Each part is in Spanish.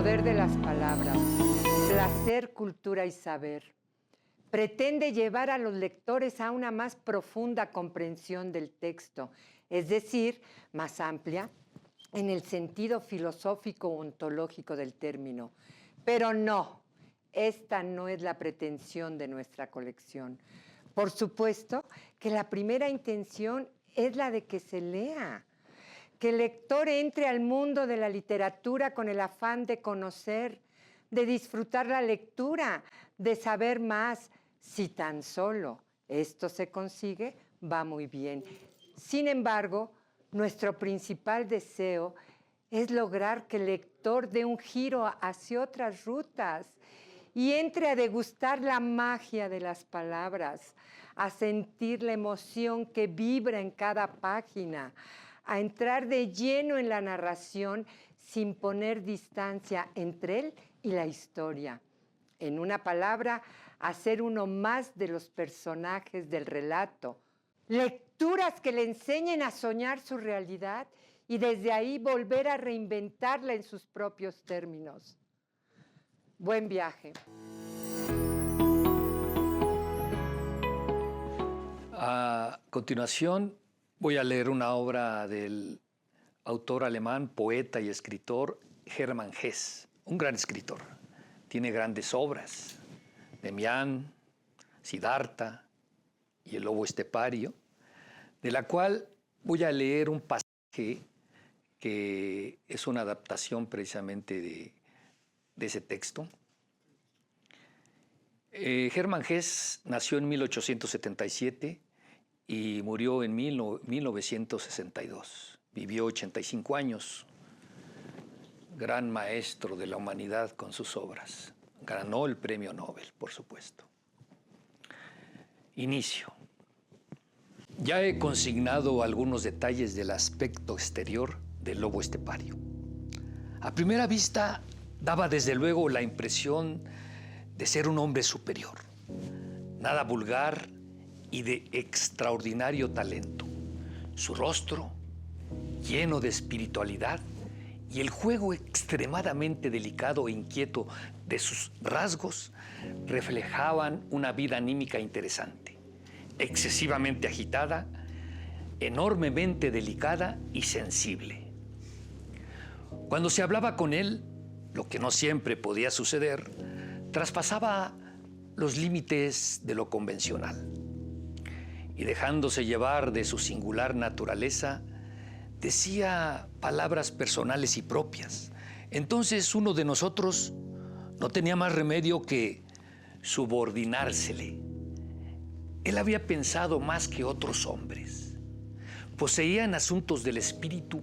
poder de las palabras, placer, cultura y saber. Pretende llevar a los lectores a una más profunda comprensión del texto, es decir, más amplia en el sentido filosófico o ontológico del término. Pero no, esta no es la pretensión de nuestra colección. Por supuesto que la primera intención es la de que se lea, que el lector entre al mundo de la literatura con el afán de conocer, de disfrutar la lectura, de saber más. Si tan solo esto se consigue, va muy bien. Sin embargo, nuestro principal deseo es lograr que el lector dé un giro hacia otras rutas y entre a degustar la magia de las palabras, a sentir la emoción que vibra en cada página, a entrar de lleno en la narración sin poner distancia entre él y la historia. En una palabra, hacer uno más de los personajes del relato. Lecturas que le enseñen a soñar su realidad y desde ahí volver a reinventarla en sus propios términos. Buen viaje. A continuación, voy a leer una obra del autor alemán, poeta y escritor Hermann Hesse, un gran escritor. Tiene grandes obras, Demián, Siddhartha y El lobo estepario, de la cual voy a leer un pasaje que es una adaptación precisamente de ese texto. Hermann Hesse nació en 1877 y murió en 1962. Vivió 85 años. Gran maestro de la humanidad con sus obras. Ganó el premio Nobel, por supuesto. Inicio. Ya he consignado algunos detalles del aspecto exterior del lobo estepario. A primera vista, daba desde luego la impresión de ser un hombre superior, nada vulgar y de extraordinario talento. Su rostro, lleno de espiritualidad, y el juego extremadamente delicado e inquieto de sus rasgos reflejaban una vida anímica interesante, excesivamente agitada, enormemente delicada y sensible. Cuando se hablaba con él, lo que no siempre podía suceder, traspasaba los límites de lo convencional y, dejándose llevar de su singular naturaleza, decía palabras personales y propias. Entonces uno de nosotros no tenía más remedio que subordinársele. Él había pensado más que otros hombres. Poseía en asuntos del espíritu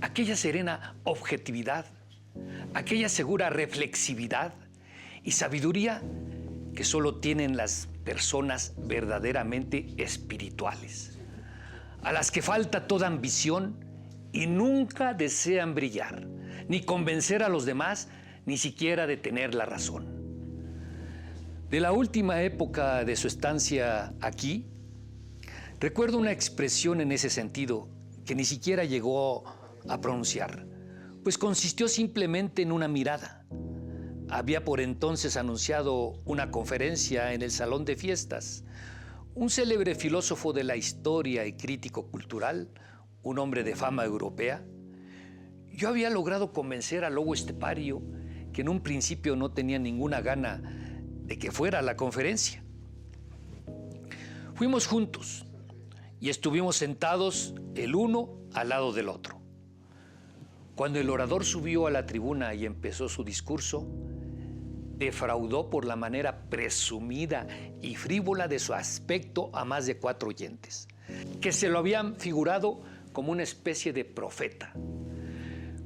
aquella serena objetividad, aquella segura reflexividad y sabiduría que solo tienen las personas verdaderamente espirituales, a las que falta toda ambición y nunca desean brillar, ni convencer a los demás, ni siquiera de tener la razón. De la última época de su estancia aquí, recuerdo una expresión en ese sentido que ni siquiera llegó a pronunciar, pues consistió simplemente en una mirada. Había por entonces anunciado una conferencia en el salón de fiestas. Un célebre filósofo de la historia y crítico cultural, un hombre de fama europea. Yo había logrado convencer al lobo estepario, que en un principio no tenía ninguna gana de que fuera a la conferencia. Fuimos juntos y estuvimos sentados el uno al lado del otro. Cuando el orador subió a la tribuna y empezó su discurso, defraudó por la manera presumida y frívola de su aspecto a más de 4 oyentes, que se lo habían figurado como una especie de profeta.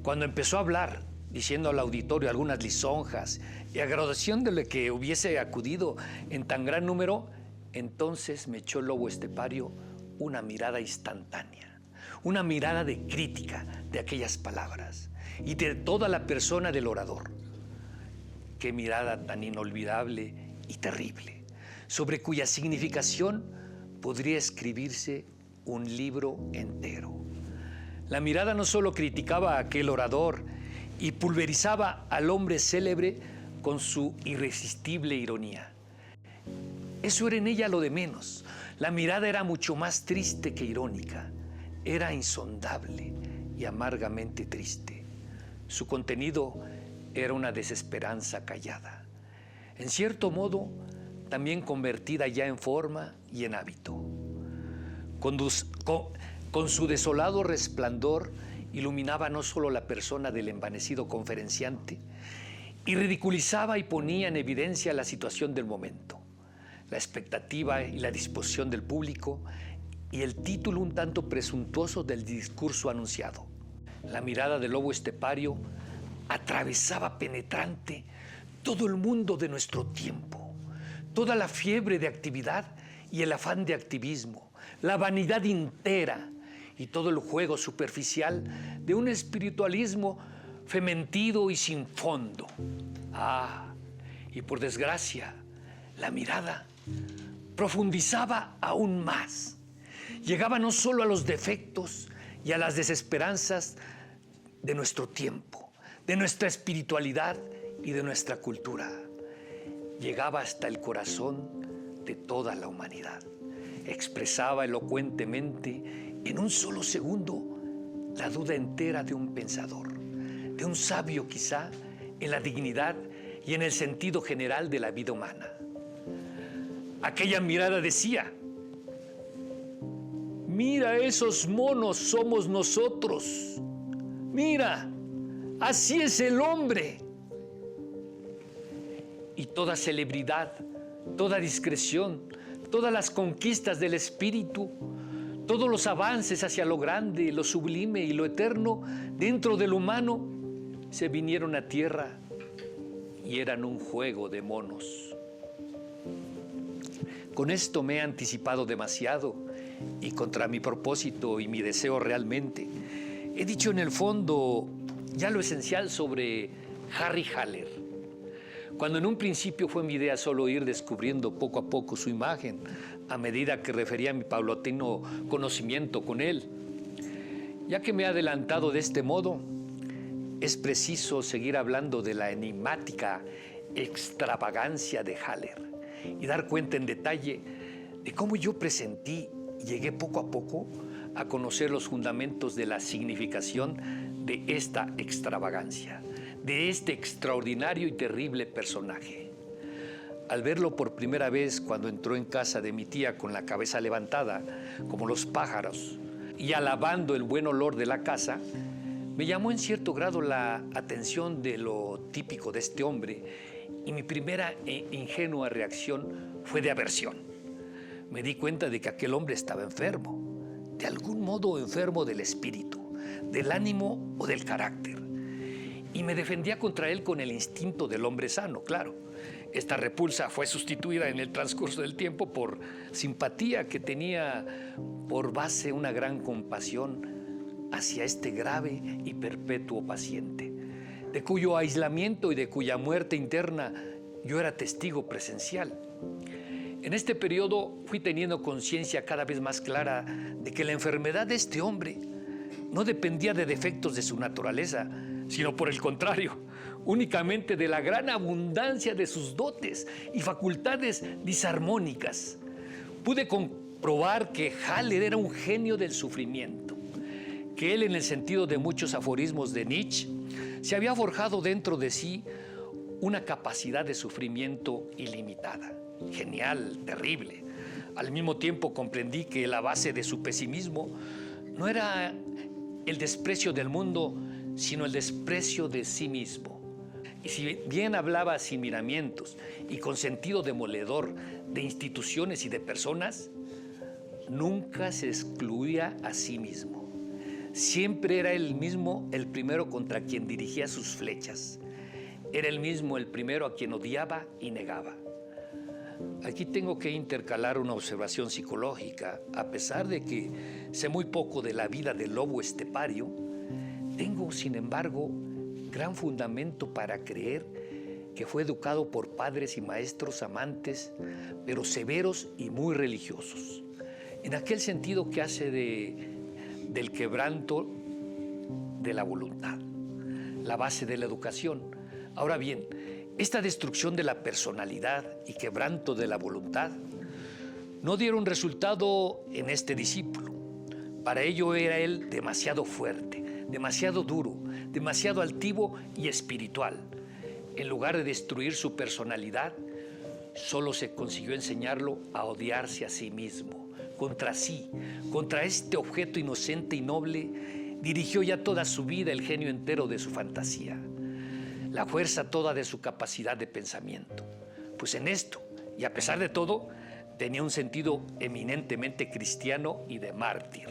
Cuando empezó a hablar, diciendo al auditorio algunas lisonjas y agradeciéndole que hubiese acudido en tan gran número, entonces me echó el lobo estepario una mirada instantánea, una mirada de crítica de aquellas palabras y de toda la persona del orador. Qué mirada tan inolvidable y terrible, sobre cuya significación podría escribirse un libro entero. La mirada no solo criticaba a aquel orador y pulverizaba al hombre célebre con su irresistible ironía. Eso era en ella lo de menos. La mirada era mucho más triste que irónica. Era insondable y amargamente triste. Su contenido era una desesperanza callada. En cierto modo, también convertida ya en forma y en hábito. Con su desolado resplandor iluminaba no solo la persona del envanecido conferenciante, y ridiculizaba y ponía en evidencia la situación del momento, la expectativa y la disposición del público y el título un tanto presuntuoso del discurso anunciado. La mirada del lobo estepario atravesaba penetrante todo el mundo de nuestro tiempo, toda la fiebre de actividad y el afán de activismo, la vanidad entera y todo el juego superficial de un espiritualismo fementido y sin fondo. Y por desgracia, la mirada profundizaba aún más. Llegaba no solo a los defectos y a las desesperanzas de nuestro tiempo, de nuestra espiritualidad y de nuestra cultura. Llegaba hasta el corazón de toda la humanidad. Expresaba elocuentemente en un solo segundo la duda entera de un pensador, de un sabio quizá, en la dignidad y en el sentido general de la vida humana. Aquella mirada decía: mira, esos monos somos nosotros. Mira, así es el hombre. Y toda celebridad, toda discreción, todas las conquistas del espíritu, todos los avances hacia lo grande, lo sublime y lo eterno dentro del humano se vinieron a tierra y eran un juego de monos. Con esto me he anticipado demasiado y contra mi propósito y mi deseo realmente. He dicho en el fondo ya lo esencial sobre Harry Haller. Cuando en un principio fue mi idea solo ir descubriendo poco a poco su imagen, a medida que refería mi paulatino conocimiento con él. Ya que me he adelantado de este modo, es preciso seguir hablando de la enigmática extravagancia de Haller y dar cuenta en detalle de cómo yo presentí y llegué poco a poco a conocer los fundamentos de la significación de esta extravagancia, de este extraordinario y terrible personaje. Al verlo por primera vez cuando entró en casa de mi tía con la cabeza levantada, como los pájaros, y alabando el buen olor de la casa, me llamó en cierto grado la atención de lo típico de este hombre y mi primera e ingenua reacción fue de aversión. Me di cuenta de que aquel hombre estaba enfermo, de algún modo enfermo del espíritu, del ánimo o del carácter. Y me defendía contra él con el instinto del hombre sano, claro. Esta repulsa fue sustituida en el transcurso del tiempo por simpatía que tenía por base una gran compasión hacia este grave y perpetuo paciente, de cuyo aislamiento y de cuya muerte interna yo era testigo presencial. En este periodo fui teniendo conciencia cada vez más clara de que la enfermedad de este hombre no dependía de defectos de su naturaleza, sino por el contrario, únicamente de la gran abundancia de sus dotes y facultades disarmónicas. Pude comprobar que Haller era un genio del sufrimiento, que él, en el sentido de muchos aforismos de Nietzsche, se había forjado dentro de sí una capacidad de sufrimiento ilimitada, genial, terrible. Al mismo tiempo comprendí que la base de su pesimismo no era el desprecio del mundo, sino el desprecio de sí mismo. Y si bien hablaba sin miramientos y con sentido demoledor de instituciones y de personas, nunca se excluía a sí mismo. Siempre era él mismo el primero contra quien dirigía sus flechas. Era él mismo el primero a quien odiaba y negaba. Aquí tengo que intercalar una observación psicológica. A pesar de que sé muy poco de la vida del lobo estepario, tengo, sin embargo, gran fundamento para creer que fue educado por padres y maestros amantes, pero severos y muy religiosos, en aquel sentido que hace del quebranto de la voluntad. la base de la educación. Ahora bien, esta destrucción de la personalidad y quebranto de la voluntad no dieron resultado en este discípulo. Para ello era él demasiado fuerte, demasiado duro, demasiado altivo y espiritual. En lugar de destruir su personalidad, solo se consiguió enseñarlo a odiarse a sí mismo, contra sí, contra este objeto inocente y noble. Dirigió ya toda su vida el genio entero de su fantasía, la fuerza toda de su capacidad de pensamiento. Pues en esto, y a pesar de todo, tenía un sentido eminentemente cristiano y de mártir,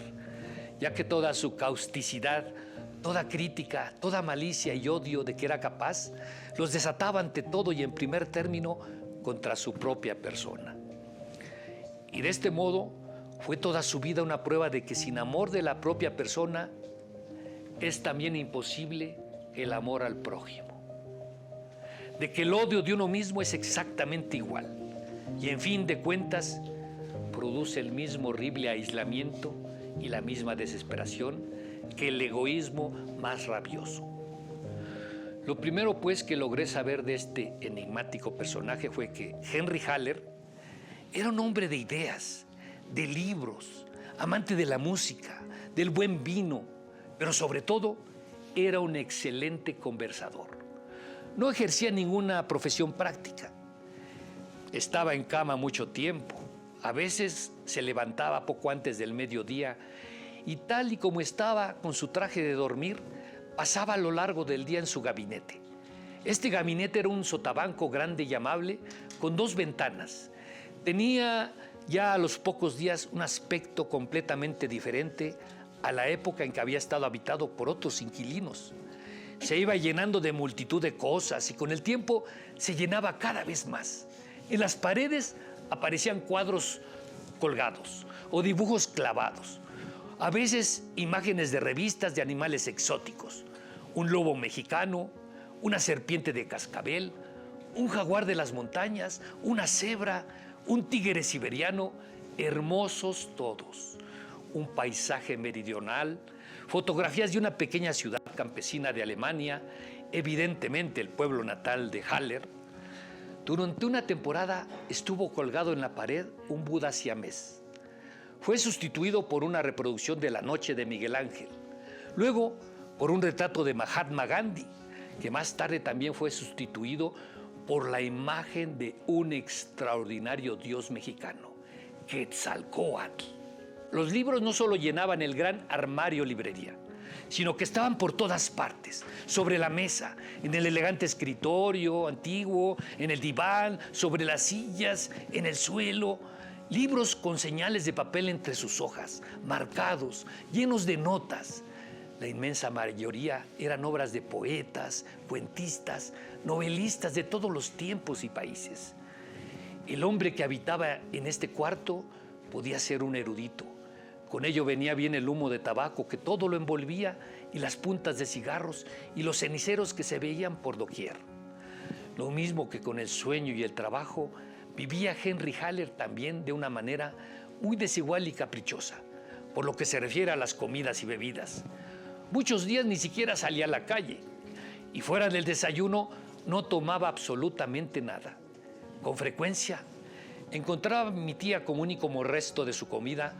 ya que toda su causticidad, toda crítica, toda malicia y odio de que era capaz, los desataba ante todo y en primer término contra su propia persona. Y de este modo fue toda su vida una prueba de que sin amor de la propia persona es también imposible el amor al prójimo, de que el odio de uno mismo es exactamente igual y en fin de cuentas produce el mismo horrible aislamiento y la misma desesperación que el egoísmo más rabioso. Lo primero, pues, que logré saber de este enigmático personaje fue que Henry Haller era un hombre de ideas, de libros, amante de la música, del buen vino, pero sobre todo era un excelente conversador. No ejercía ninguna profesión práctica. Estaba en cama mucho tiempo. A veces se levantaba poco antes del mediodía y tal y como estaba con su traje de dormir, pasaba a lo largo del día en su gabinete. Este gabinete era un sotabanco grande y amable con 2 ventanas. Tenía ya a los pocos días un aspecto completamente diferente a la época en que había estado habitado por otros inquilinos. Se iba llenando de multitud de cosas y con el tiempo se llenaba cada vez más. En las paredes aparecían cuadros colgados o dibujos clavados. A veces imágenes de revistas de animales exóticos, un lobo mexicano, una serpiente de cascabel, un jaguar de las montañas, una cebra, un tigre siberiano, hermosos todos, un paisaje meridional, fotografías de una pequeña ciudad campesina de Alemania, evidentemente el pueblo natal de Haller. Durante una temporada estuvo colgado en la pared un Buda siamés. Fue sustituido por una reproducción de La Noche de Miguel Ángel. Luego, por un retrato de Mahatma Gandhi, que más tarde también fue sustituido por la imagen de un extraordinario dios mexicano, Quetzalcóatl. Los libros no solo llenaban el gran armario librería, sino que estaban por todas partes, sobre la mesa, en el elegante escritorio antiguo, en el diván, sobre las sillas, en el suelo. Libros con señales de papel entre sus hojas, marcados, llenos de notas. La inmensa mayoría eran obras de poetas, cuentistas, novelistas de todos los tiempos y países. El hombre que habitaba en este cuarto podía ser un erudito. Con ello venía bien el humo de tabaco que todo lo envolvía y las puntas de cigarros y los ceniceros que se veían por doquier. Lo mismo que con el sueño y el trabajo, vivía Henry Haller también de una manera muy desigual y caprichosa, por lo que se refiere a las comidas y bebidas. Muchos días ni siquiera salía a la calle y fuera del desayuno no tomaba absolutamente nada. Con frecuencia encontraba a mi tía como único resto de su comida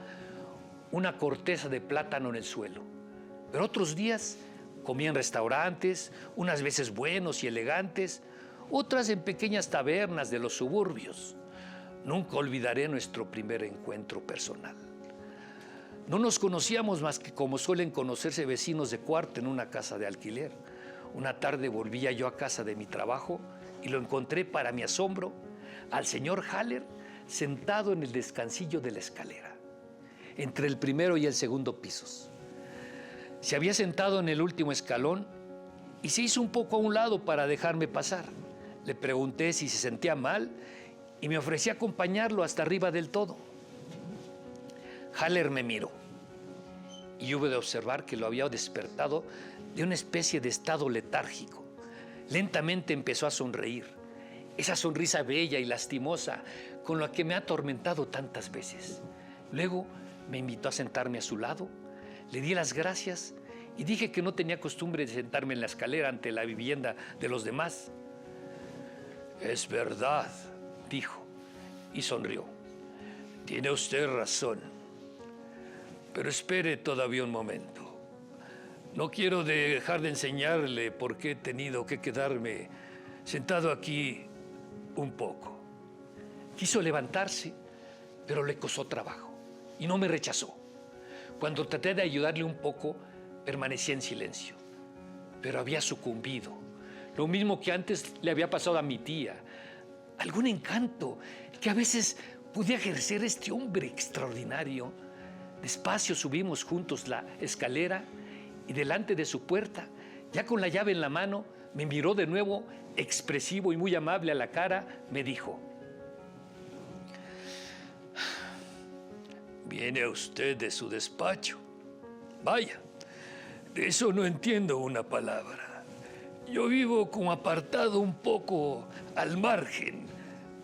una corteza de plátano en el suelo, pero otros días comía en restaurantes, unas veces buenos y elegantes, otras en pequeñas tabernas de los suburbios. Nunca olvidaré nuestro primer encuentro personal. No nos conocíamos más que como suelen conocerse vecinos de cuarto en una casa de alquiler. Una tarde volvía yo a casa de mi trabajo y lo encontré, para mi asombro, al señor Haller sentado en el descansillo de la escalera, entre el primero y el segundo pisos. Se había sentado en el último escalón y se hizo un poco a un lado para dejarme pasar. Le pregunté si se sentía mal y me ofrecí a acompañarlo hasta arriba del todo. Haller me miró y hube de observar que lo había despertado de una especie de estado letárgico. Lentamente empezó a sonreír, esa sonrisa bella y lastimosa con la que me ha atormentado tantas veces. Luego me invitó a sentarme a su lado, le di las gracias y dije que no tenía costumbre de sentarme en la escalera ante la vivienda de los demás. Es verdad, dijo, y sonrió. Tiene usted razón. Pero espere todavía un momento. No quiero dejar de enseñarle por qué he tenido que quedarme sentado aquí un poco. Quiso levantarse, pero le costó trabajo y no me rechazó. Cuando traté de ayudarle un poco, permanecía en silencio, pero había sucumbido. Lo mismo que antes le había pasado a mi tía. Algún encanto que a veces podía ejercer este hombre extraordinario. Despacio subimos juntos la escalera y delante de su puerta, ya con la llave en la mano, me miró de nuevo, expresivo y muy amable a la cara, me dijo: ¿Viene usted de su despacho? Vaya, de eso no entiendo una palabra. Yo vivo como apartado un poco al margen,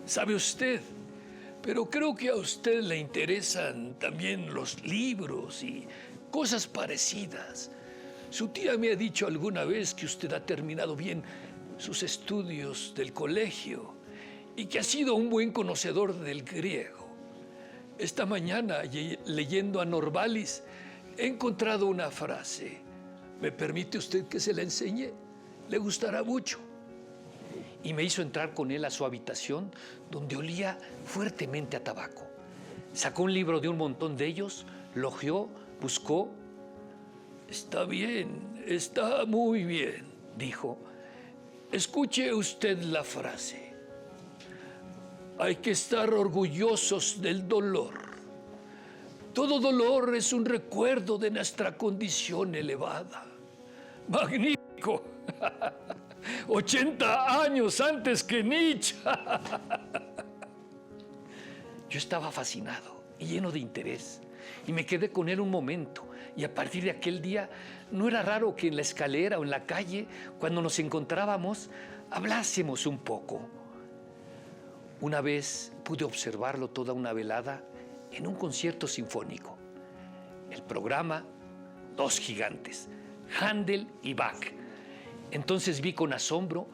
¿sabe usted? Pero creo que a usted le interesan también los libros y cosas parecidas. Su tía me ha dicho alguna vez que usted ha terminado bien sus estudios del colegio y que ha sido un buen conocedor del griego. Esta mañana, leyendo a Norvalis, he encontrado una frase. ¿Me permite usted que se la enseñe? Le gustará mucho. Y me hizo entrar con él a su habitación, donde olía fuertemente a tabaco. Sacó un libro de un montón de ellos, lo hojeó, buscó. Está bien, está muy bien, dijo. Escuche usted la frase. Hay que estar orgullosos del dolor. Todo dolor es un recuerdo de nuestra condición elevada. Magnífico. 80 años antes que Nietzsche. Yo estaba fascinado y lleno de interés y me quedé con él un momento, y a partir de aquel día no era raro que en la escalera o en la calle, cuando nos encontrábamos, hablásemos un poco. Una vez pude observarlo toda una velada en un concierto sinfónico. El programa, dos gigantes, Händel y Bach. Entonces vi con asombro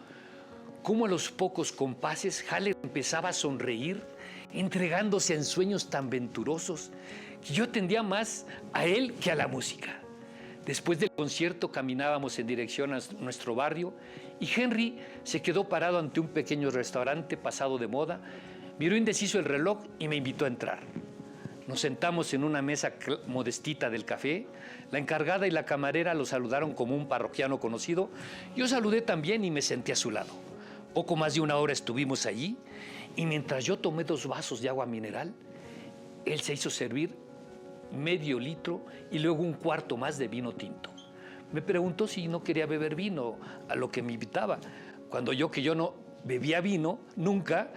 cómo a los pocos compases Haller empezaba a sonreír, entregándose a ensueños tan venturosos que yo tendía más a él que a la música. Después del concierto caminábamos en dirección a nuestro barrio y Henry se quedó parado ante un pequeño restaurante pasado de moda, miró indeciso el reloj y me invitó a entrar. Nos sentamos en una mesa modestita del café. La encargada y la camarera lo saludaron como un parroquiano conocido. Yo saludé también y me senté a su lado. Poco más de una hora estuvimos allí y mientras yo tomé 2 vasos de agua mineral, él se hizo servir medio litro y luego 1/4 más de vino tinto. Me preguntó si no quería beber vino, a lo que me invitaba. Cuando yo no bebía vino, nunca,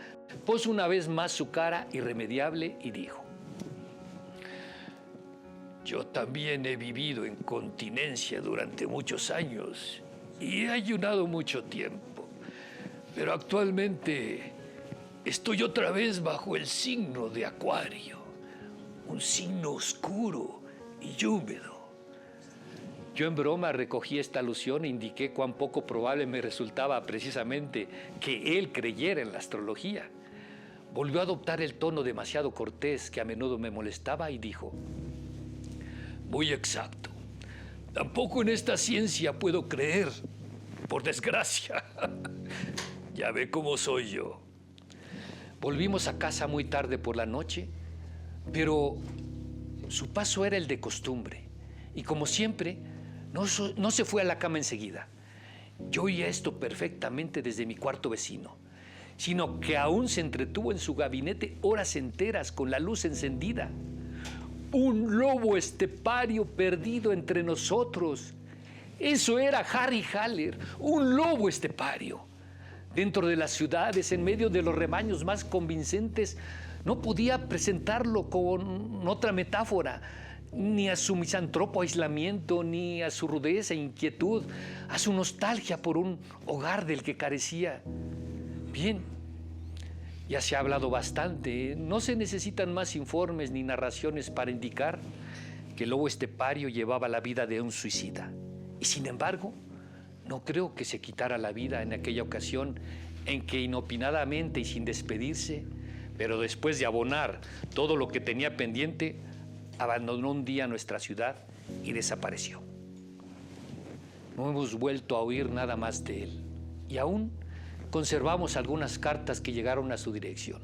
puso una vez más su cara irremediable y dijo: yo también he vivido en continencia durante muchos años y he ayunado mucho tiempo, pero actualmente estoy otra vez bajo el signo de Acuario, un signo oscuro y húmedo. Yo en broma recogí esta alusión e indiqué cuán poco probable me resultaba precisamente que él creyera en la astrología. Volvió a adoptar el tono demasiado cortés que a menudo me molestaba y dijo: muy exacto. Tampoco en esta ciencia puedo creer, por desgracia. Ya ve cómo soy yo. Volvimos a casa muy tarde por la noche, pero su paso era el de costumbre. Y como siempre, no se fue a la cama enseguida. Yo oía esto perfectamente desde mi cuarto vecino, sino que aún se entretuvo en su gabinete horas enteras con la luz encendida. Un lobo estepario perdido entre nosotros. Eso era Harry Haller, un lobo estepario. Dentro de las ciudades, en medio de los rebaños más convincentes, no podía presentarlo con otra metáfora, ni a su misantropo aislamiento, ni a su rudeza e inquietud, a su nostalgia por un hogar del que carecía. Bien. Ya se ha hablado bastante, no se necesitan más informes ni narraciones para indicar que el lobo estepario llevaba la vida de un suicida. Y sin embargo, no creo que se quitara la vida en aquella ocasión en que inopinadamente y sin despedirse, pero después de abonar todo lo que tenía pendiente, abandonó un día nuestra ciudad y desapareció. No hemos vuelto a oír nada más de él y aún conservamos algunas cartas que llegaron a su dirección.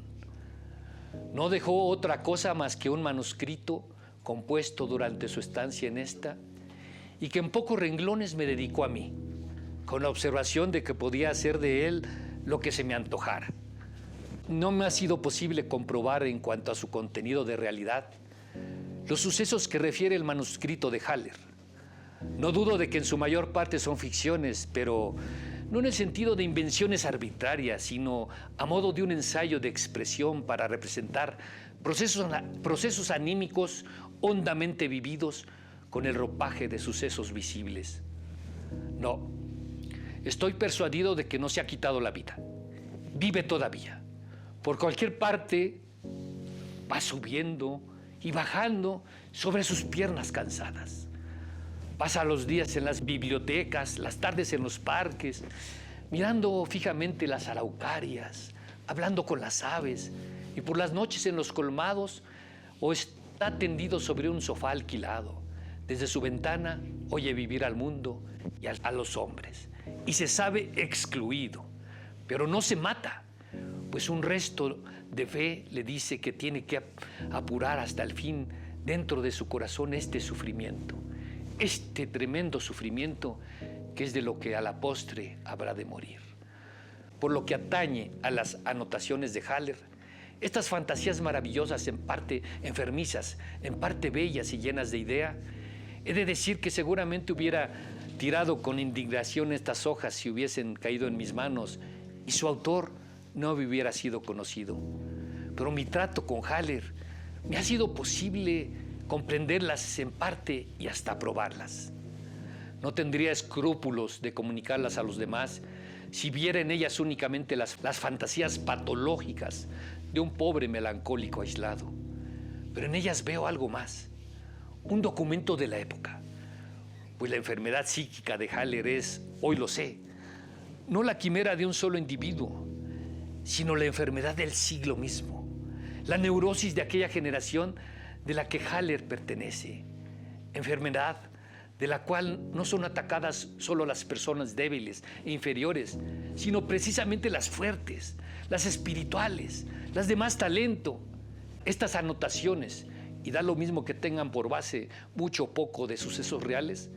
No dejó otra cosa más que un manuscrito compuesto durante su estancia en esta y que en pocos renglones me dedicó a mí, con la observación de que podía hacer de él lo que se me antojara. No me ha sido posible comprobar en cuanto a su contenido de realidad los sucesos que refiere el manuscrito de Haller. No dudo de que en su mayor parte son ficciones, pero no en el sentido de invenciones arbitrarias, sino a modo de un ensayo de expresión para representar procesos anímicos hondamente vividos con el ropaje de sucesos visibles. No, estoy persuadido de que no se ha quitado la vida. Vive todavía. Por cualquier parte va subiendo y bajando sobre sus piernas cansadas. Pasa los días en las bibliotecas, las tardes en los parques, mirando fijamente las araucarias, hablando con las aves, y por las noches en los colmados o está tendido sobre un sofá alquilado. Desde su ventana oye vivir al mundo y a los hombres, y se sabe excluido, pero no se mata, pues un resto de fe le dice que tiene que apurar hasta el fin dentro de su corazón este sufrimiento, este tremendo sufrimiento que es de lo que a la postre habrá de morir. Por lo que atañe a las anotaciones de Haller, estas fantasías maravillosas, en parte enfermizas, en parte bellas y llenas de idea, he de decir que seguramente hubiera tirado con indignación estas hojas si hubiesen caído en mis manos y su autor no me hubiera sido conocido. Pero mi trato con Haller me ha sido posible comprenderlas en parte y hasta aprobarlas. No tendría escrúpulos de comunicarlas a los demás si viera en ellas únicamente las fantasías patológicas de un pobre melancólico aislado. Pero en ellas veo algo más, un documento de la época, pues la enfermedad psíquica de Haller es, hoy lo sé, no la quimera de un solo individuo, sino la enfermedad del siglo mismo, la neurosis de aquella generación de la que Haller pertenece, enfermedad de la cual no son atacadas solo las personas débiles e inferiores, sino precisamente las fuertes, las espirituales, las de más talento. Estas anotaciones, y da lo mismo que tengan por base mucho o poco de sucesos reales,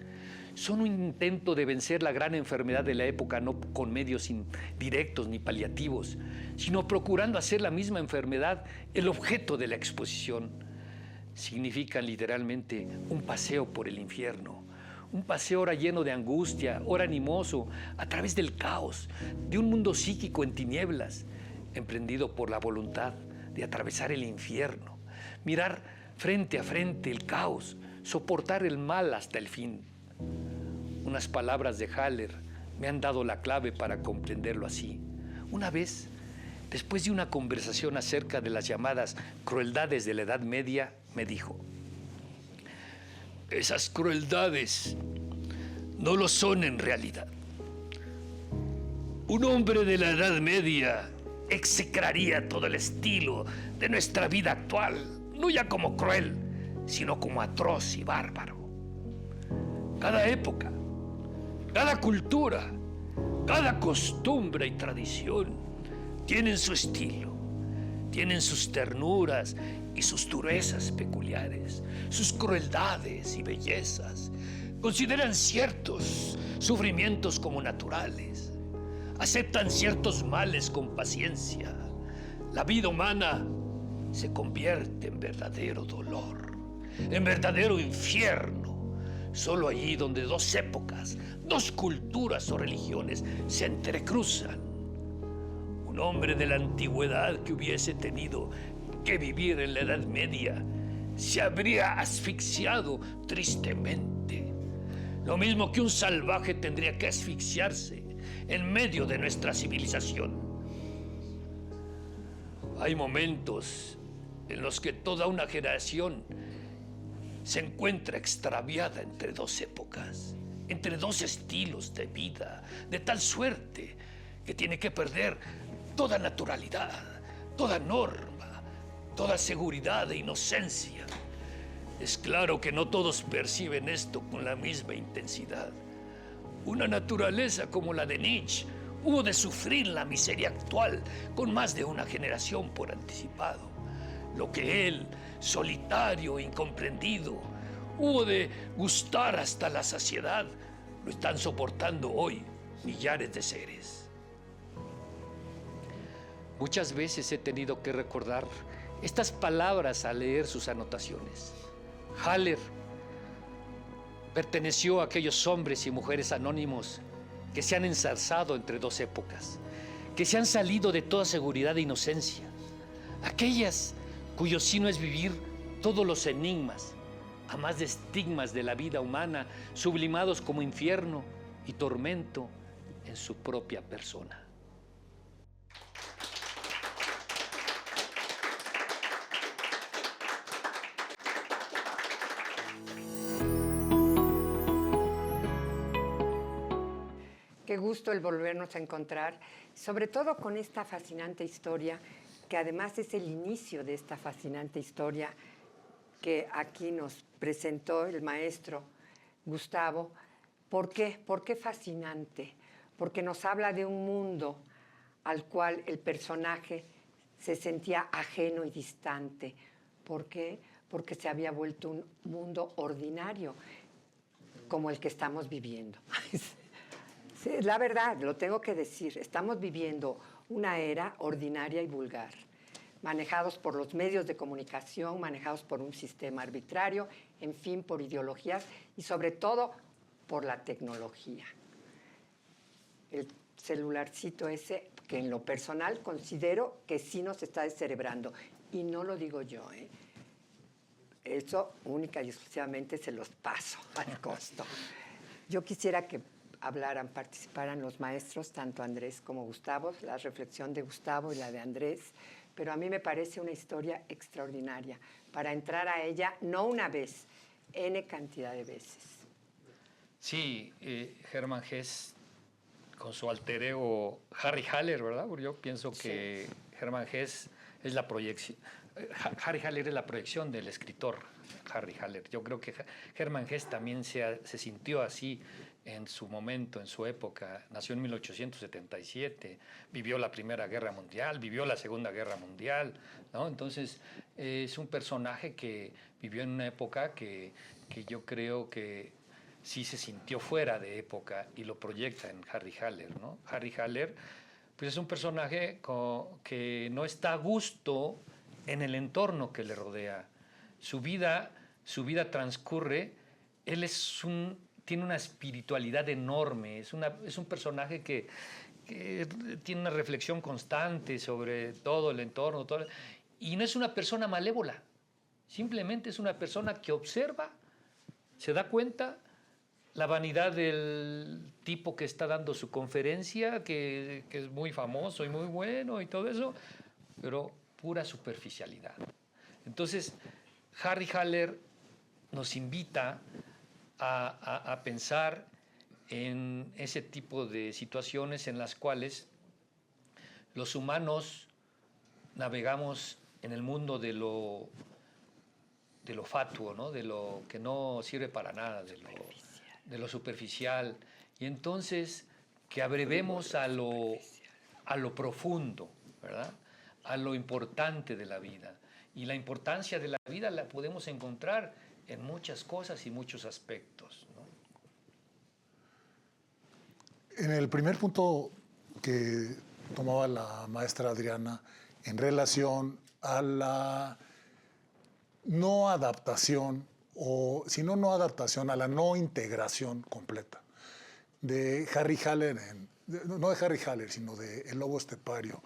son un intento de vencer la gran enfermedad de la época, no con medios indirectos ni paliativos, sino procurando hacer la misma enfermedad el objeto de la exposición. Significan literalmente un paseo por el infierno, un paseo ora lleno de angustia, ora animoso, a través del caos, de un mundo psíquico en tinieblas, emprendido por la voluntad de atravesar el infierno, mirar frente a frente el caos, soportar el mal hasta el fin. Unas palabras de Haller me han dado la clave para comprenderlo así. Una vez, después de una conversación acerca de las llamadas crueldades de la Edad Media, me dijo: esas crueldades no lo son en realidad. Un hombre de la Edad Media execraría todo el estilo de nuestra vida actual, no ya como cruel, sino como atroz y bárbaro. Cada época, cada cultura, cada costumbre y tradición tienen su estilo, tienen sus ternuras y sus durezas peculiares, sus crueldades y bellezas. Consideran ciertos sufrimientos como naturales, aceptan ciertos males con paciencia. La vida humana se convierte en verdadero dolor, en verdadero infierno, solo allí donde dos épocas, dos culturas o religiones se entrecruzan. Un hombre de la antigüedad que hubiese tenido que vivir en la Edad Media se habría asfixiado tristemente, lo mismo que un salvaje tendría que asfixiarse en medio de nuestra civilización. Hay momentos en los que toda una generación se encuentra extraviada entre dos épocas, entre dos estilos de vida, de tal suerte que tiene que perder toda naturalidad, toda norma, toda seguridad e inocencia. Es claro que no todos perciben esto con la misma intensidad. Una naturaleza como la de Nietzsche hubo de sufrir la miseria actual con más de una generación por anticipado. Lo que él, solitario e incomprendido, hubo de gustar hasta la saciedad, lo están soportando hoy millares de seres. Muchas veces he tenido que recordar estas palabras al leer sus anotaciones. Haller perteneció a aquellos hombres y mujeres anónimos que se han enzarzado entre dos épocas, que se han salido de toda seguridad e inocencia, aquellas cuyo sino es vivir todos los enigmas, a más de estigmas de la vida humana, sublimados como infierno y tormento en su propia persona. Qué gusto el volvernos a encontrar, sobre todo con esta fascinante historia, que además es el inicio de esta fascinante historia que aquí nos presentó el maestro Gustavo. ¿Por qué? ¿Por qué fascinante? Porque nos habla de un mundo al cual el personaje se sentía ajeno y distante. ¿Por qué? Porque se había vuelto un mundo ordinario, como el que estamos viviendo. Sí, la verdad, lo tengo que decir, estamos viviendo una era ordinaria y vulgar, manejados por los medios de comunicación, manejados por un sistema arbitrario, en fin, por ideologías y sobre todo por la tecnología. El celularcito ese, que en lo personal considero que sí nos está descerebrando, y no lo digo yo, ¿eh? Eso única y exclusivamente se los paso al costo. Yo quisiera que participaran los maestros, tanto Andrés como Gustavo, la reflexión de Gustavo y la de Andrés, pero a mí me parece una historia extraordinaria, para entrar a ella no una vez, N cantidad de veces. Sí, Hermann Hesse, con su alter ego Harry Haller, ¿verdad? Porque yo pienso que sí. Hermann Hesse es la proyección, Harry Haller es la proyección del escritor Harry Haller. Yo creo que Hermann Hesse también se sintió así en su momento, en su época. Nació en 1877, vivió la Primera Guerra Mundial, vivió la Segunda Guerra Mundial, ¿no? Entonces, es un personaje que vivió en una época que yo creo que sí se sintió fuera de época y lo proyecta en Harry Haller, ¿no? Harry Haller, pues es un personaje que no está a gusto en el entorno que le rodea. Su vida transcurre, él tiene una espiritualidad enorme, es un personaje que tiene una reflexión constante sobre todo el entorno, y no es una persona malévola, simplemente es una persona que observa, se da cuenta la vanidad del tipo que está dando su conferencia, que es muy famoso y muy bueno y todo eso, pero pura superficialidad. Entonces, Harry Haller nos invita a pensar en ese tipo de situaciones en las cuales los humanos navegamos en el mundo de lo fatuo, ¿no? De lo que no sirve para nada, de lo superficial. Y entonces que abrevemos a lo profundo, ¿verdad? A lo importante de la vida. Y la importancia de la vida la podemos encontrar en muchas cosas y muchos aspectos, ¿no? En el primer punto que tomaba la maestra Adriana en relación a la no adaptación, no adaptación, a la no integración completa de Harry Haller, no de Harry Haller, sino de El Lobo Estepario,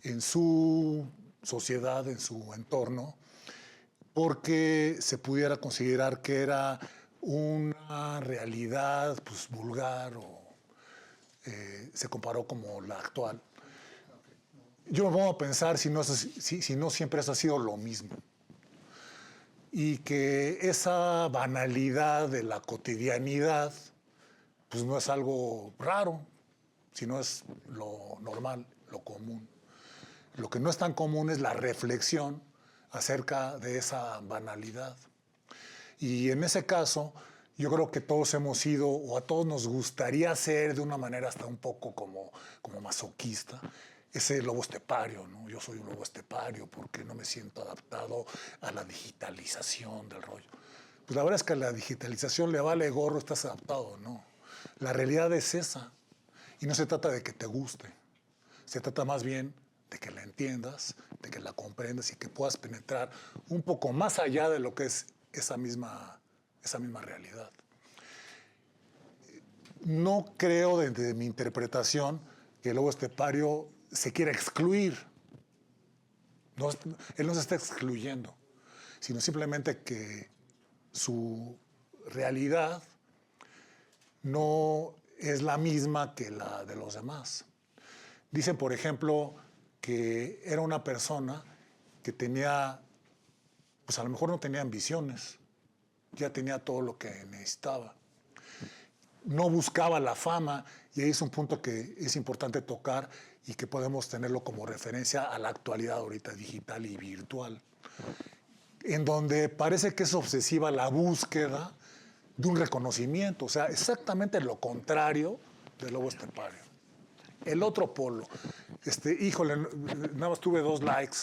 en su sociedad, en su entorno, porque se pudiera considerar que era una realidad pues, vulgar o se comparó como la actual. Yo me pongo a pensar si no siempre eso ha sido lo mismo. Y que esa banalidad de la cotidianidad pues no es algo raro, sino es lo normal, lo común. Lo que no es tan común es la reflexión acerca de esa banalidad. Y en ese caso, yo creo que todos hemos sido, o a todos nos gustaría ser de una manera hasta un poco como masoquista, ese lobo estepario, ¿no? Yo soy un lobo estepario porque no me siento adaptado a la digitalización del rollo. Pues la verdad es que a la digitalización le vale gorro, estás adaptado, ¿no? La realidad es esa. Y no se trata de que te guste, se trata más bien de que la entiendas, de que la comprendas y que puedas penetrar un poco más allá de lo que es esa misma realidad. No creo, desde mi interpretación, que el lobo estepario se quiera excluir. No, él no se está excluyendo, sino simplemente que su realidad no es la misma que la de los demás. Dicen, por ejemplo, que era una persona que tenía, pues a lo mejor no tenía ambiciones, ya tenía todo lo que necesitaba. No buscaba la fama, y ahí es un punto que es importante tocar y que podemos tenerlo como referencia a la actualidad ahorita digital y virtual, en donde parece que es obsesiva la búsqueda de un reconocimiento, o sea, exactamente lo contrario del lobo estepario. El otro polo, híjole, nada más tuve 2 likes,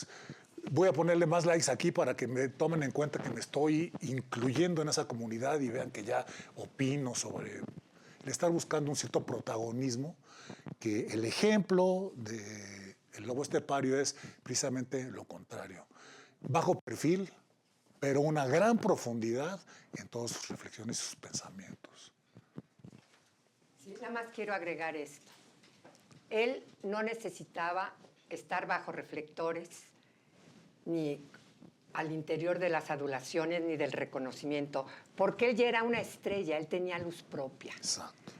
voy a ponerle más likes aquí para que me tomen en cuenta que me estoy incluyendo en esa comunidad y vean que ya opino sobre el estar buscando un cierto protagonismo, que el ejemplo del lobo estepario es precisamente lo contrario. Bajo perfil, pero una gran profundidad en todas sus reflexiones y sus pensamientos. Sí, nada más quiero agregar esto. Él no necesitaba estar bajo reflectores, ni al interior de las adulaciones, ni del reconocimiento, porque él ya era una estrella, él tenía luz propia. Exacto.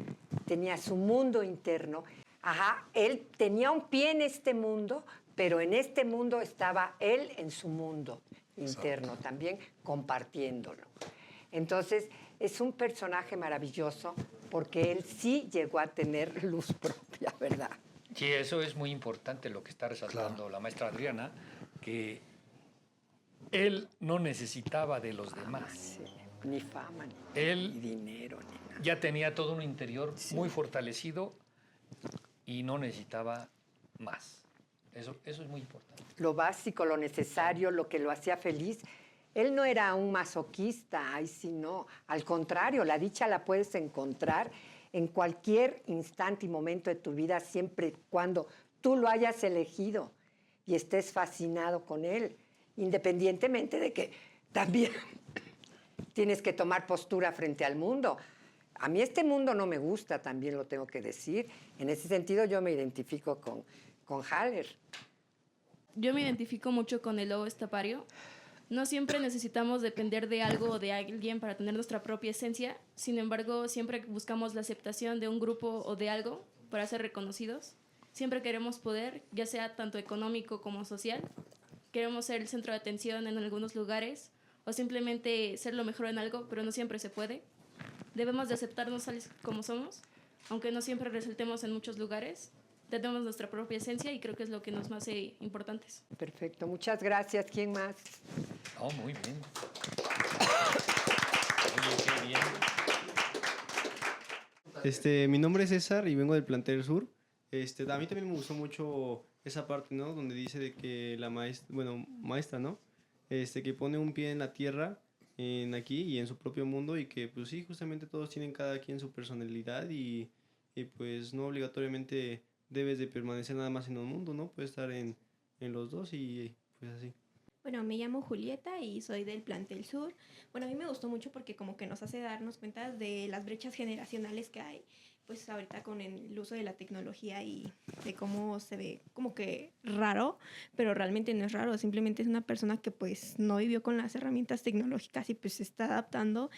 Tenía su mundo interno. Ajá, él tenía un pie en este mundo, pero en este mundo estaba él en su mundo interno también, compartiéndolo. Entonces, es un personaje maravilloso porque él sí llegó a tener luz propia, ¿verdad? Sí, eso es muy importante lo que está resaltando la maestra Adriana, que él no necesitaba de los demás. Sí, ni fama, ni Él dinero, ni nada. ya tenía todo un interior muy fortalecido y no necesitaba más. Eso es muy importante. Lo básico, lo necesario, lo que lo hacía feliz. Él no era un masoquista, ay, sí, no. Al contrario, la dicha la puedes encontrar en cualquier instante y momento de tu vida, siempre y cuando tú lo hayas elegido y estés fascinado con él, independientemente de que también tienes que tomar postura frente al mundo. A mí este mundo no me gusta, también lo tengo que decir. En ese sentido yo me identifico con Haller. Yo me identifico mucho con el lobo estepario. No siempre necesitamos depender de algo o de alguien para tener nuestra propia esencia. Sin embargo, siempre buscamos la aceptación de un grupo o de algo para ser reconocidos. Siempre queremos poder, ya sea tanto económico como social. Queremos ser el centro de atención en algunos lugares o simplemente ser lo mejor en algo, pero no siempre se puede. Debemos de aceptarnos como somos, aunque no siempre resaltemos en muchos lugares. Tenemos nuestra propia esencia y creo que es lo que nos hace importantes. Perfecto, muchas gracias. ¿Quién más? Oh, muy bien. Oye, qué bien. Mi nombre es César y vengo del Plantel Sur. A mí también me gustó mucho esa parte, ¿no? Donde dice de que la maestra, ¿no? Que pone un pie en la tierra, aquí y en su propio mundo, y que pues sí, justamente todos tienen cada quien su personalidad y pues no obligatoriamente debes de permanecer nada más en un mundo, ¿no? Puedes estar en los dos y pues así. Bueno, me llamo Julieta y soy del Plantel Sur. Bueno, a mí me gustó mucho porque como que nos hace darnos cuenta de las brechas generacionales que hay, pues ahorita con el uso de la tecnología y de cómo se ve como que raro, pero realmente no es raro, simplemente es una persona que pues no vivió con las herramientas tecnológicas y pues se está adaptando.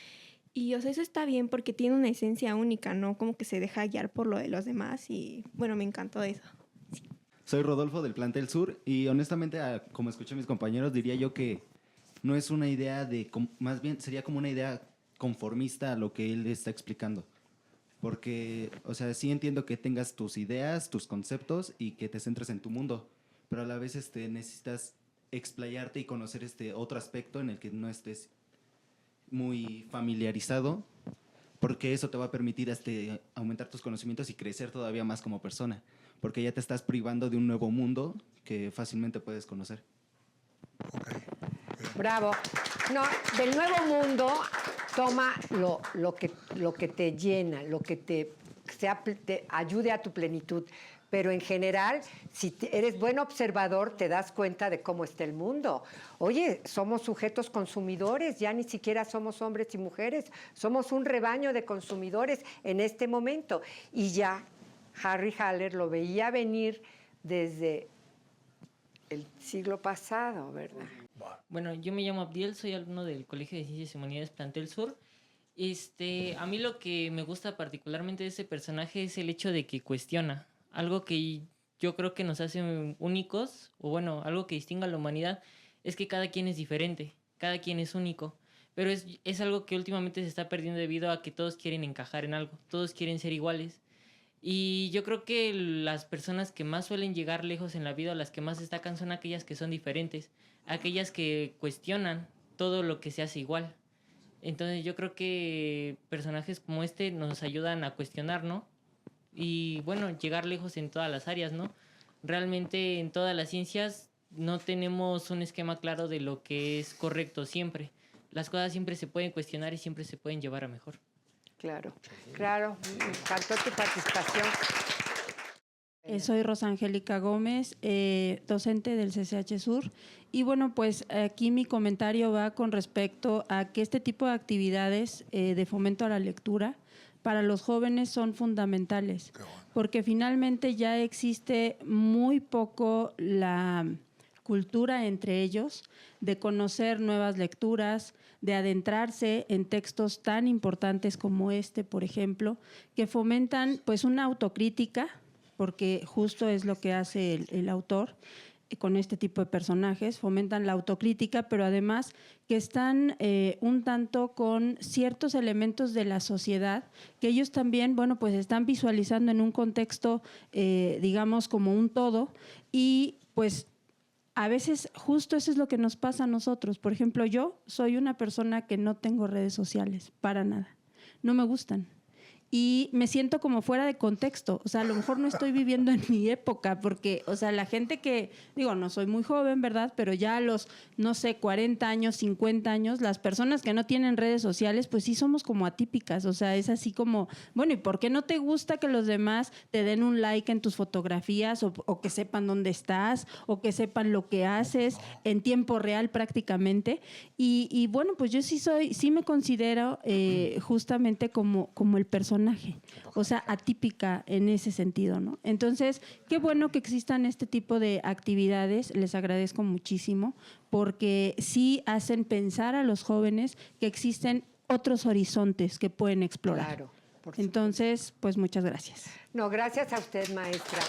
Y o sea, eso está bien porque tiene una esencia única, ¿no? Como que se deja guiar por lo de los demás y bueno, me encantó eso. Sí. Soy Rodolfo del Plantel Sur y honestamente, como escuché a mis compañeros, diría yo que no es una idea más bien sería como una idea conformista a lo que él está explicando. Porque, o sea, sí entiendo que tengas tus ideas, tus conceptos y que te centres en tu mundo, pero a la vez necesitas explayarte y conocer este otro aspecto en el que no estés muy familiarizado, porque eso te va a permitir aumentar tus conocimientos y crecer todavía más como persona, porque ya te estás privando de un nuevo mundo que fácilmente puedes conocer. Bravo. No, del nuevo mundo toma lo que te llena, lo que te ayude a tu plenitud. Pero en general, si eres buen observador, te das cuenta de cómo está el mundo. Oye, somos sujetos consumidores, ya ni siquiera somos hombres y mujeres, somos un rebaño de consumidores en este momento. Y ya Harry Haller lo veía venir desde el siglo pasado, ¿verdad? Bueno, yo me llamo Abdiel, soy alumno del Colegio de Ciencias y Humanidades Plantel Sur. A mí lo que me gusta particularmente de ese personaje es el hecho de que cuestiona. Algo que yo creo que nos hace únicos, o bueno, algo que distingue a la humanidad, es que cada quien es diferente, cada quien es único. Pero es algo que últimamente se está perdiendo debido a que todos quieren encajar en algo, todos quieren ser iguales. Y yo creo que las personas que más suelen llegar lejos en la vida, o las que más destacan, son aquellas que son diferentes, aquellas que cuestionan todo lo que se hace igual. Entonces yo creo que personajes como este nos ayudan a cuestionar, ¿no? Y bueno, llegar lejos en todas las áreas, ¿no? Realmente en todas las ciencias no tenemos un esquema claro de lo que es correcto siempre. Las cosas siempre se pueden cuestionar y siempre se pueden llevar a mejor. Claro, claro. Me encantó tu participación. Soy Rosangélica Gómez, docente del CCH Sur. Y bueno, pues aquí mi comentario va con respecto a que este tipo de actividades de fomento a la lectura para los jóvenes son fundamentales, porque finalmente ya existe muy poco la cultura entre ellos de conocer nuevas lecturas, de adentrarse en textos tan importantes como este, por ejemplo, que fomentan pues una autocrítica, porque justo es lo que hace el autor con este tipo de personajes, fomentan la autocrítica, pero además que están un tanto con ciertos elementos de la sociedad que ellos también, bueno, pues están visualizando en un contexto, digamos, como un todo, y pues a veces justo eso es lo que nos pasa a nosotros. Por ejemplo, yo soy una persona que no tengo redes sociales, para nada, no me gustan. Y me siento como fuera de contexto. O sea, a lo mejor no estoy viviendo en mi época, porque, o sea, la gente que, digo, no soy muy joven, ¿verdad? Pero ya a los, no sé, 40 años, 50 años, las personas que no tienen redes sociales, pues sí somos como atípicas. O sea, es así como, bueno, ¿y por qué no te gusta que los demás te den un like en tus fotografías o que sepan dónde estás o que sepan lo que haces en tiempo real prácticamente? Y bueno, pues yo sí me considero justamente como el personaje. O sea, atípica en ese sentido, ¿no? Entonces, qué bueno que existan este tipo de actividades, les agradezco muchísimo, porque sí hacen pensar a los jóvenes que existen otros horizontes que pueden explorar. Claro. Entonces, pues muchas gracias. No, gracias a usted, maestra.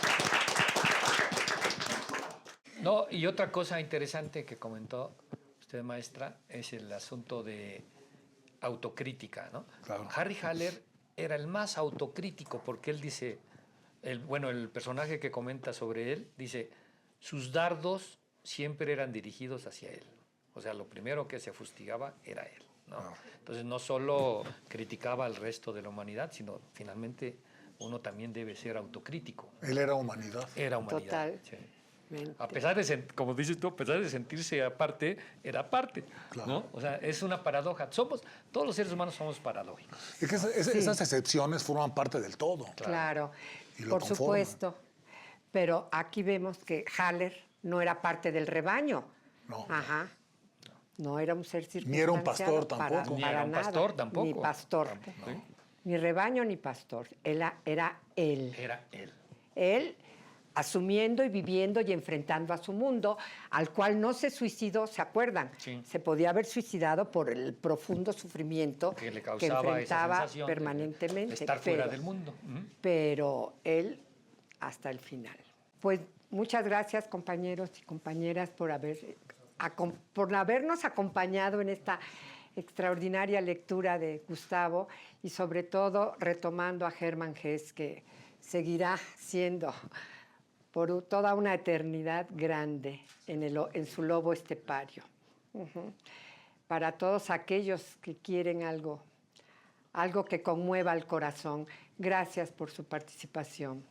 No, y otra cosa interesante que comentó usted, maestra, es el asunto de autocrítica, ¿no? Claro. Harry Haller era el más autocrítico porque él dice, el personaje que comenta sobre él, dice, sus dardos siempre eran dirigidos hacia él. O sea, lo primero que se fustigaba era él, ¿no? Entonces, no solo criticaba al resto de la humanidad, sino finalmente uno también debe ser autocrítico. Él era humanidad. Era humanidad. Total. Sí. A pesar de, como dices tú, a pesar de sentirse aparte, era parte, Claro. ¿no? O sea, es una paradoja. Todos los seres humanos somos paradójicos. Es que esas excepciones forman parte del todo. Claro, Y lo por conforman. supuesto. Pero aquí vemos que Haller no era parte del rebaño. No. Ajá. No era un ser circunstanciado. Ni era un pastor tampoco. Ni Para era un nada. pastor tampoco. Ni pastor. Tampoco, ¿no? Ni rebaño ni pastor. Era él. Era él. Él asumiendo y viviendo y enfrentando a su mundo, al cual no se suicidó, ¿se acuerdan? Sí. Se podía haber suicidado por el profundo sufrimiento Que le que causaba enfrentaba esa sensación permanentemente. de estar fuera del mundo. Pero él hasta el final. Pues muchas gracias, compañeros y compañeras, por habernos acompañado en esta extraordinaria lectura de Gustavo y sobre todo retomando a Hermann Hesse, que seguirá siendo por toda una eternidad grande en su lobo estepario. Para todos aquellos que quieren algo que conmueva el corazón. Gracias por su participación.